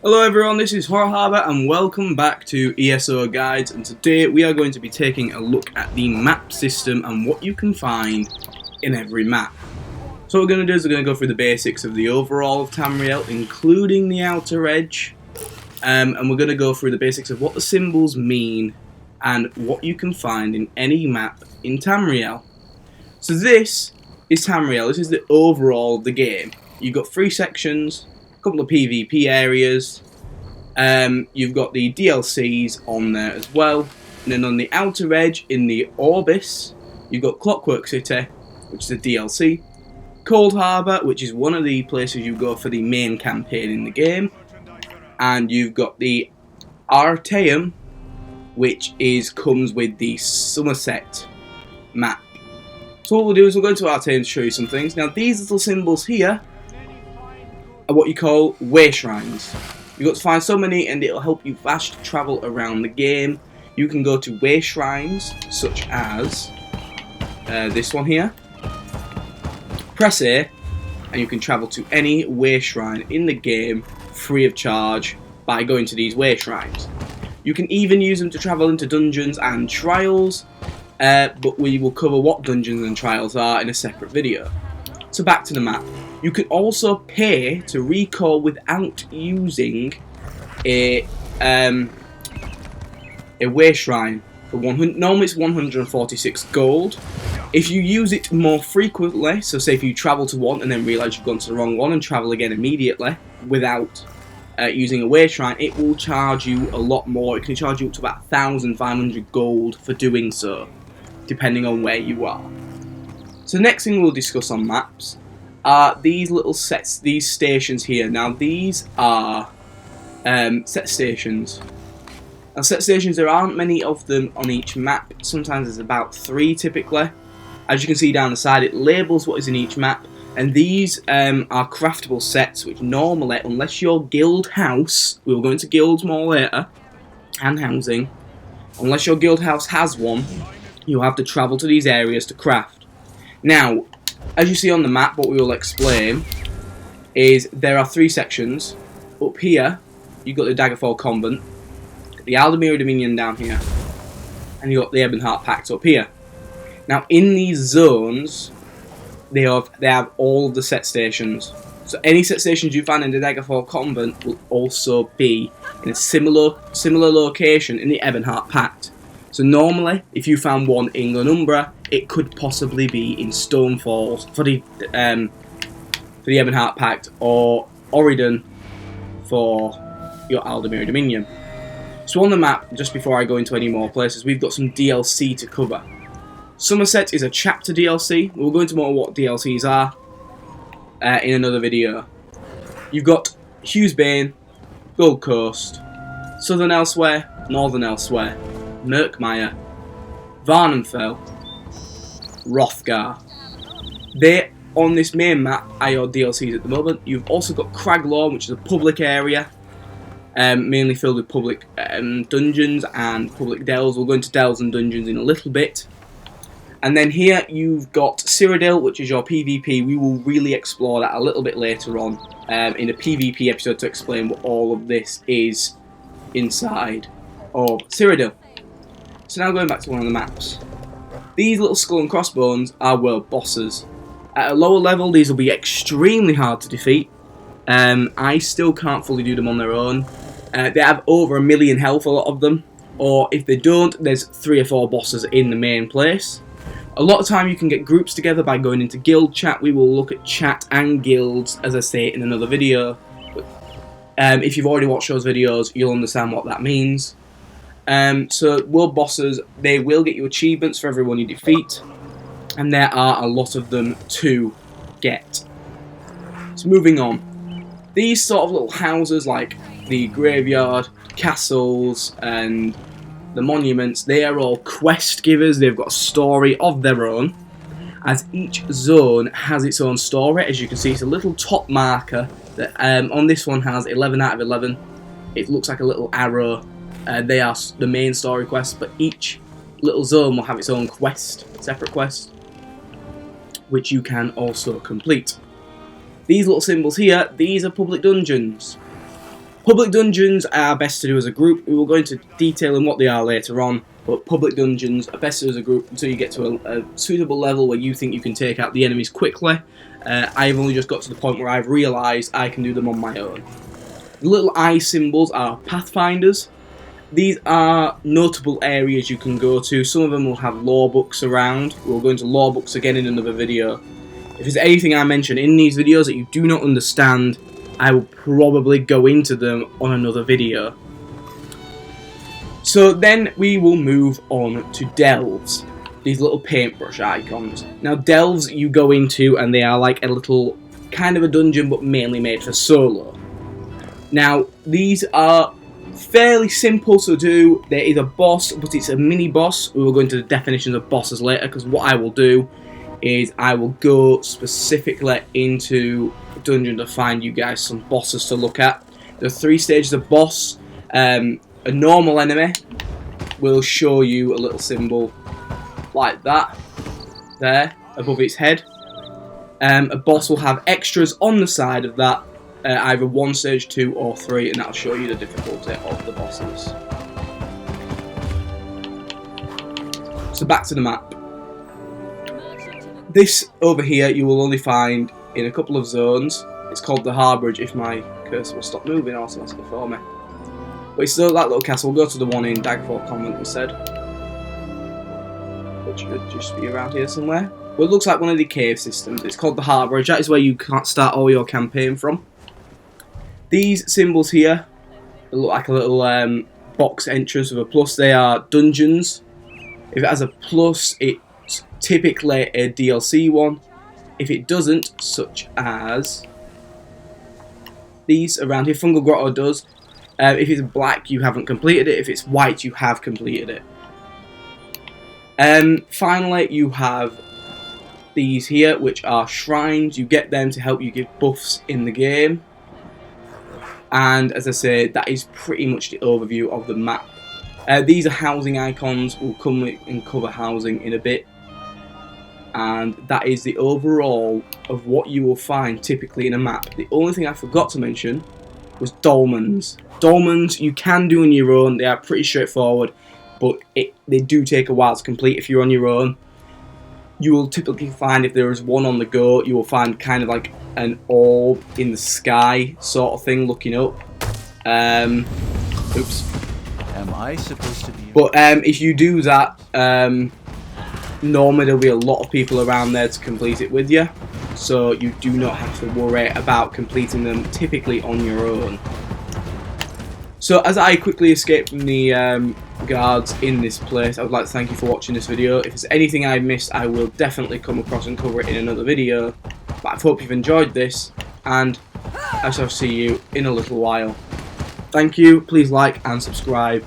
Hello everyone, this is Harborage and welcome back to ESO Guides, and today we are going to be taking a look at the map system and what you can find in every map. So what we're going to do is we're going to go through the basics of the overall of Tamriel, including the outer edge, and we're going to go through the basics of what the symbols mean and what you can find in any map in Tamriel. So this is Tamriel, this is the overall of the game. You've got 3 sections, couple of PvP areas, you've got the DLCs on there as well, and then on the outer edge in the Orbis you've got Clockwork City, which is a DLC, Cold Harbour, which is one of the places you go for the main campaign in the game, and you've got the Artaeum, which comes with the Somerset map. So what we'll do is we'll go into Artaeum to show you some things. Now these little symbols here are what you call way shrines. You've got to find so many and it'll help you fast travel around the game. You can go to way shrines such as this one here. Press A and you can travel to any way shrine in the game free of charge by going to these way shrines. You can even use them to travel into dungeons and trials, but we will cover what dungeons and trials are in a separate video. So back to the map. You can also pay to recall without using a way shrine. For normally it's 146 gold. If you use it more frequently, so say if you travel to one and then realise you've gone to the wrong one and travel again immediately without using a way shrine, it will charge you a lot more. It can charge you up to about 1,500 gold for doing so, depending on where you are. So the next thing we'll discuss on maps are these little sets, these stations here. Now these are set stations. Now set stations, there aren't many of them on each map. Sometimes there's about 3 typically. As you can see down the side, it labels what is in each map, and these are craftable sets, which normally, unless your guild house, we'll go into guilds more later, and housing, unless your guild house has one, you'll have to travel to these areas to craft. Now, as you see on the map, what we will explain is there are 3 sections. Up here, you've got the Daggerfall Convent, the Aldemir Dominion down here, and you've got the Ebonheart Pact up here. Now, in these zones, they have all of the set stations. So any set stations you find in the Daggerfall Convent will also be in a similar location in the Ebonheart Pact. So normally, if you found one in Glenumbra, it could possibly be in Stonefalls for the Ebonheart Pact, or Oridon for your Aldemir Dominion. So on the map, just before I go into any more places, we've got some DLC to cover. Somerset is a chapter DLC. We'll go into more what DLCs are in another video. You've got Hughesbane, Gold Coast, Southern Elsewhere, Northern Elsewhere, Merkmire, Varnamfell, Hrothgar. They, on this main map, are your DLCs at the moment. You've also got Craglorn, which is a public area, mainly filled with public dungeons and public delves. We'll go into delves and dungeons in a little bit. And then here you've got Cyrodiil, which is your PvP. We will really explore that a little bit later on in a PvP episode to explain what all of this is inside of Cyrodiil. So now going back to one of the maps. These little skull and crossbones are world bosses. At a lower level, these will be extremely hard to defeat. I still can't fully do them on their own. They have over 1 million health, a lot of them. Or if they don't, there's 3 or 4 bosses in the main place. A lot of time you can get groups together by going into guild chat. We will look at chat and guilds, as I say, in another video. But, if you've already watched those videos, you'll understand what that means. So world bosses, they will get you achievements for everyone you defeat, and there are a lot of them to get. So moving on, these sort of little houses like the graveyard, castles and the monuments, they are all quest givers. They've got a story of their own, as each zone has its own story. As you can see, it's a little top marker that on this one has 11 out of 11. It looks like a little arrow. They are the main story quests, but each little zone will have its own quest, separate quest, which you can also complete. These little symbols here, these are public dungeons. Public dungeons are best to do as a group. We will go into detail in what they are later on, but public dungeons are best to do as a group until you get to a suitable level where you think you can take out the enemies quickly. I've only just got to the point where I've realised I can do them on my own. The little eye symbols are pathfinders. These are notable areas you can go to. Some of them will have lore books around. We'll go into lore books again in another video. If there's anything I mention in these videos that you do not understand, I will probably go into them on another video. So then we will move on to delves. These little paintbrush icons. Now delves you go into and they are like a little kind of a dungeon but mainly made for solo. Now these are fairly simple to do. There is a boss, but it's a mini boss. We will go into the definitions of bosses later, because what I will do is I will go specifically into a dungeon to find you guys some bosses to look at. There are 3 stages of boss. A normal enemy will show you a little symbol like that there above its head. A boss will have extras on the side of that, either 1 stage, 2 or 3, and that'll show you the difficulty of the bosses. So back to the map. This over here you will only find in a couple of zones. It's called the Harborage, if my cursor will stop moving automatically for me. But it's still that little castle. We'll go to the one in Dagford Convent instead, which should just be around here somewhere. Well, it looks like one of the cave systems. It's called the Harborage. That is where you can't start all your campaign from. These symbols here look like a little box entrance with a plus. They are dungeons. If it has a plus, it's typically a DLC one. If it doesn't, such as these around here, Fungal Grotto does. If it's black, you haven't completed it. If it's white, you have completed it. Finally, you have these here, which are shrines. You get them to help you give buffs in the game. And as I say, that is pretty much the overview of the map. These are housing icons. We'll come and cover housing in a bit. And that is the overall of what you will find typically in a map. The only thing I forgot to mention was dolmens. Dolmens you can do on your own. They are pretty straightforward, but they do take a while to complete if you're on your own. You will typically find if there is one on the go, you will find kind of like an orb in the sky sort of thing looking up. Oops. Am I supposed to be? But if you do that, normally there'll be a lot of people around there to complete it with you, so you do not have to worry about completing them typically on your own. So as I quickly escape from the guards in this place, I would like to thank you for watching this video. If there's anything I missed, I will definitely come across and cover it in another video. But I hope you've enjoyed this, and I shall see you in a little while. Thank you, please like and subscribe.